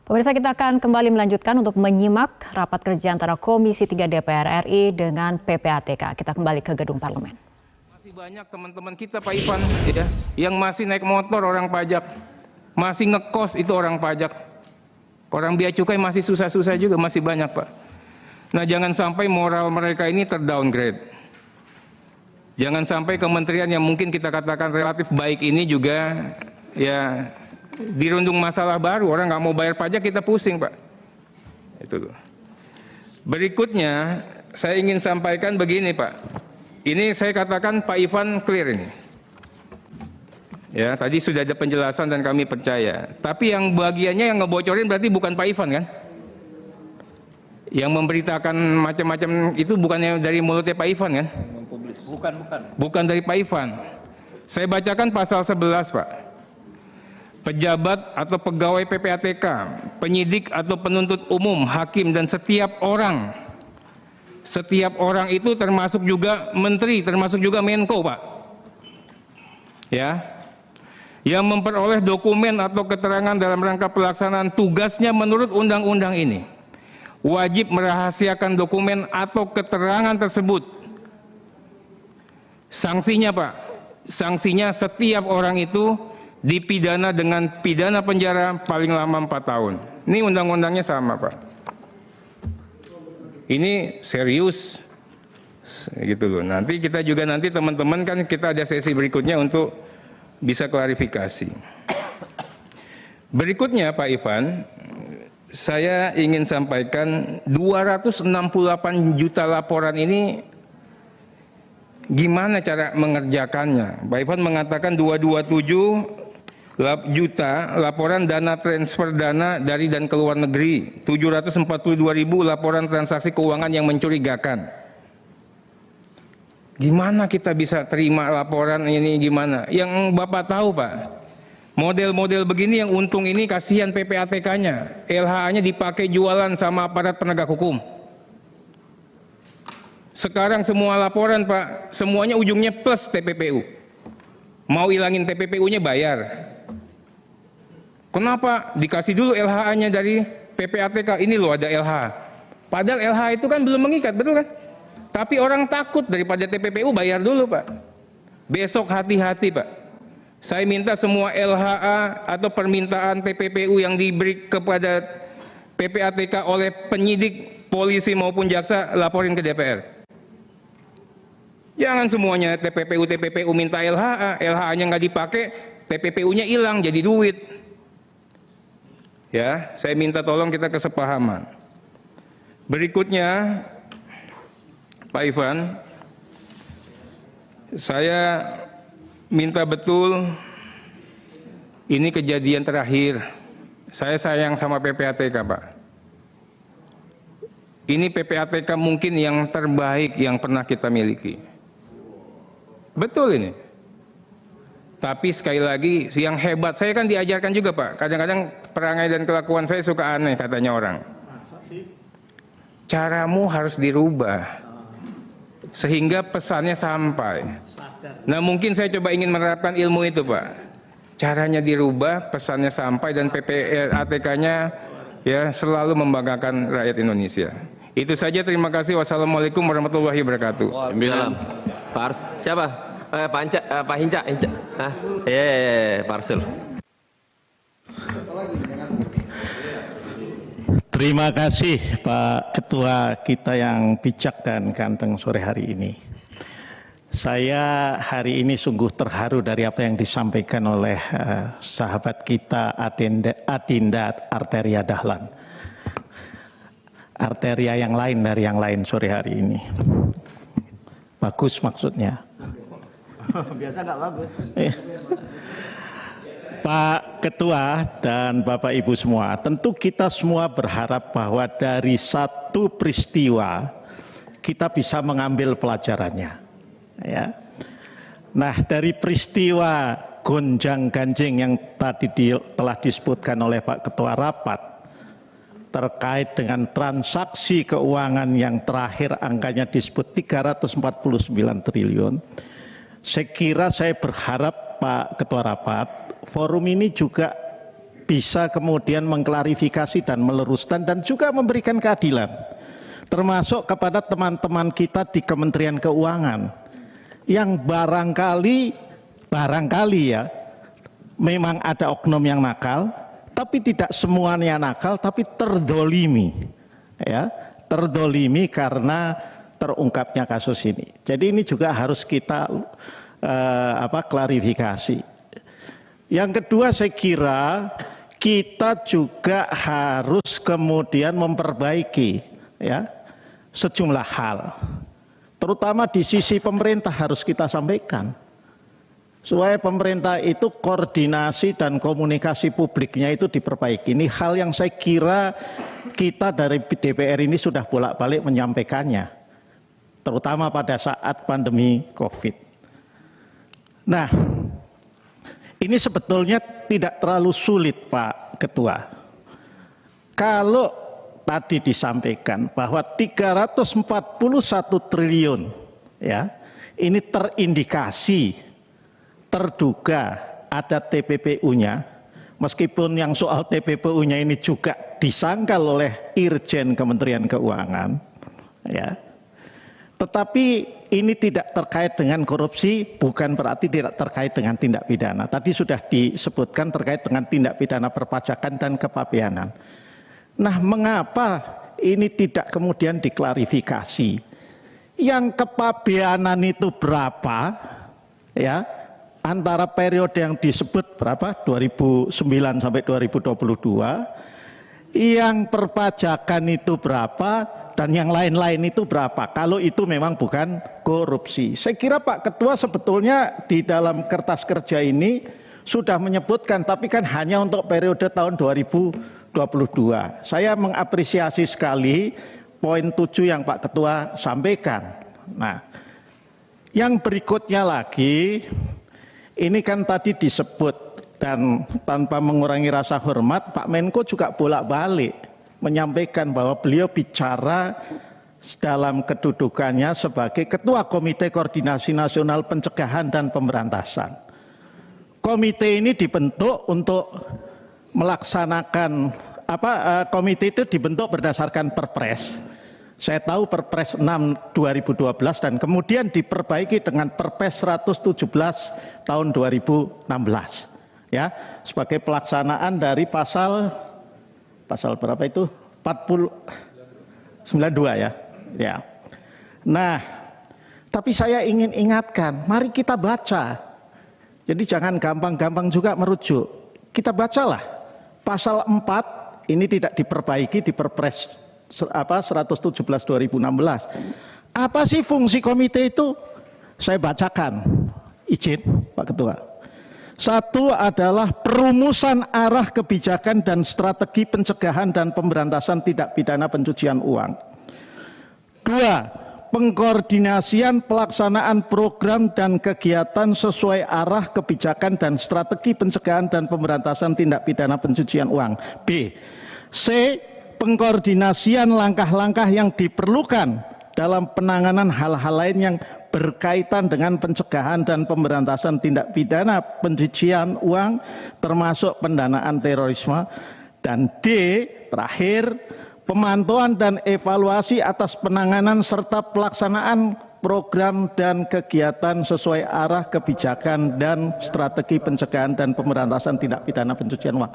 Pemirsa, kita akan kembali melanjutkan untuk menyimak rapat kerja antara Komisi 3 DPR RI dengan PPATK. Kita kembali ke gedung parlemen. Masih banyak teman-teman kita Pak Ivan ya, yang masih naik motor orang pajak, masih ngekos itu orang pajak. Orang bea cukai masih susah-susah juga, masih banyak Pak. Nah, jangan sampai moral mereka ini terdowngrade. Jangan sampai kementerian yang mungkin kita katakan relatif baik ini juga ya dirundung masalah baru, orang nggak mau bayar pajak, kita pusing Pak. Itu. Berikutnya saya ingin sampaikan begini Pak. Ini saya katakan Pak Ivan clear ini. Ya, tadi sudah ada penjelasan dan kami percaya. Tapi yang bagiannya yang ngebocorin berarti bukan Pak Ivan kan? Yang memberitakan macam-macam itu bukannya dari mulutnya Pak Ivan kan? Bukan dari Pak Ivan. Saya bacakan pasal 11 Pak. Pejabat atau pegawai PPATK, penyidik atau penuntut umum, hakim dan setiap orang itu termasuk juga menteri, termasuk juga Menko Pak. Ya. Yang memperoleh dokumen atau keterangan dalam rangka pelaksanaan tugasnya menurut undang-undang ini wajib merahasiakan dokumen atau keterangan tersebut. Sanksinya Pak, sanksinya setiap orang itu dipidana dengan pidana penjara paling lama 4 tahun. Ini undang-undangnya sama Pak. Ini serius gitu loh. Nanti kita juga teman-teman kan kita ada sesi berikutnya untuk bisa klarifikasi. Berikutnya Pak Ivan, saya ingin sampaikan 268 juta laporan ini gimana cara mengerjakannya. Pak Ivan mengatakan 227 juta laporan dana transfer dana dari dan ke luar negeri, 742.000 laporan transaksi keuangan yang mencurigakan. Gimana kita bisa terima laporan ini gimana? Yang Bapak tahu Pak, model-model begini yang untung ini kasihan PPATK-nya, LHA-nya dipakai jualan sama aparat penegak hukum. Sekarang semua laporan Pak, semuanya ujungnya plus TPPU. Mau hilangin TPPU-nya bayar. Kenapa? Dikasih dulu LHA-nya dari PPATK, ini loh ada LH. Padahal LH itu kan belum mengikat, betul kan? Tapi orang takut daripada TPPU bayar dulu Pak. Besok hati-hati Pak. Saya minta semua LHA atau permintaan TPPU yang diberi kepada PPATK oleh penyidik, polisi maupun jaksa laporin ke DPR. Jangan semuanya TPPU minta LHA, LHA-nya nggak dipakai, TPPU-nya hilang jadi duit. Ya, saya minta tolong kita kesepahaman. Berikutnya, Pak Ivan, saya minta betul ini kejadian terakhir. Saya sayang sama PPATK, Pak. Ini PPATK mungkin yang terbaik yang pernah kita miliki. Betul ini. Tapi sekali lagi yang hebat, saya kan diajarkan juga Pak, kadang-kadang perangai dan kelakuan saya suka aneh katanya orang. Caramu harus dirubah sehingga pesannya sampai. Nah mungkin saya coba ingin menerapkan ilmu itu Pak. Caranya dirubah, pesannya sampai dan PPATK-nya ya selalu membanggakan rakyat Indonesia. Itu saja, terima kasih. Wassalamualaikum warahmatullahi wabarakatuh. Waalaikumsalam. Siapa? Pak Hinca. Pak Arsul. Terima kasih Pak Ketua kita yang bijak dan ganteng sore hari ini. Saya hari ini sungguh terharu dari apa yang disampaikan oleh sahabat kita Adinda Arteria Dahlan. Arteria yang lain dari yang lain sore hari ini. Bagus maksudnya. Biasa nggak bagus. Pak Ketua dan Bapak Ibu semua, tentu kita semua berharap bahwa dari satu peristiwa kita bisa mengambil pelajarannya. Ya. Nah, dari peristiwa gonjang-ganjing yang tadi telah disebutkan oleh Pak Ketua Rapat terkait dengan transaksi keuangan yang terakhir angkanya disebut 349 triliun. Saya kira saya berharap Pak Ketua Rapat, forum ini juga bisa kemudian mengklarifikasi dan meluruskan dan juga memberikan keadilan, termasuk kepada teman-teman kita di Kementerian Keuangan yang barangkali ya memang ada oknum yang nakal, tapi tidak semuanya nakal, tapi terdolimi, ya, terdolimi karena terungkapnya kasus ini. Jadi ini juga harus kita klarifikasi. Yang kedua, saya kira kita juga harus kemudian memperbaiki, ya, sejumlah hal, terutama di sisi pemerintah harus kita sampaikan supaya pemerintah itu koordinasi dan komunikasi publiknya itu diperbaiki. Ini hal yang saya kira kita dari DPR ini sudah bolak-balik menyampaikannya, terutama pada saat pandemi COVID. Nah, ini sebetulnya tidak terlalu sulit, Pak Ketua. Kalau tadi disampaikan bahwa 341 triliun, ya, ini terindikasi, terduga ada TPPU-nya, meskipun yang soal TPPU-nya ini juga disangkal oleh Irjen Kementerian Keuangan, ya. Tetapi ini tidak terkait dengan korupsi, bukan berarti tidak terkait dengan tindak pidana. Tadi sudah disebutkan terkait dengan tindak pidana perpajakan dan kepabeanan. Nah, mengapa ini tidak kemudian diklarifikasi? Yang kepabeanan itu berapa? Ya, antara periode yang disebut berapa? 2009 sampai 2022. Yang perpajakan itu berapa? Dan yang lain-lain itu berapa? Kalau itu memang bukan korupsi. Saya kira Pak Ketua sebetulnya di dalam kertas kerja ini sudah menyebutkan, tapi kan hanya untuk periode tahun 2022. Saya mengapresiasi sekali poin 7 yang Pak Ketua sampaikan. Nah, yang berikutnya lagi, ini kan tadi disebut dan tanpa mengurangi rasa hormat, Pak Menko juga bolak-balik menyampaikan bahwa beliau bicara dalam kedudukannya sebagai Ketua Komite Koordinasi Nasional Pencegahan dan Pemberantasan. Komite ini dibentuk untuk melaksanakan komite itu dibentuk berdasarkan Perpres. Saya tahu Perpres 6 2012 dan kemudian diperbaiki dengan Perpres 117 tahun 2016. Ya, sebagai pelaksanaan dari pasal berapa itu? 92 ya. Ya. Nah, tapi saya ingin ingatkan, mari kita baca. Jadi jangan gampang-gampang juga merujuk. Kita bacalah pasal 4 ini tidak diperbaiki di Perpres 117 2016. Apa sih fungsi komite itu? Saya bacakan. Izin, Pak Ketua. Satu adalah perumusan arah kebijakan dan strategi pencegahan dan pemberantasan tindak pidana pencucian uang. 2. Pengkoordinasian pelaksanaan program dan kegiatan sesuai arah kebijakan dan strategi pencegahan dan pemberantasan tindak pidana pencucian uang. B. C. Pengkoordinasian langkah-langkah yang diperlukan dalam penanganan hal-hal lain yang berkaitan dengan pencegahan dan pemberantasan tindak pidana pencucian uang termasuk pendanaan terorisme. Dan D, terakhir, pemantauan dan evaluasi atas penanganan serta pelaksanaan program dan kegiatan sesuai arah kebijakan dan strategi pencegahan dan pemberantasan tindak pidana pencucian uang.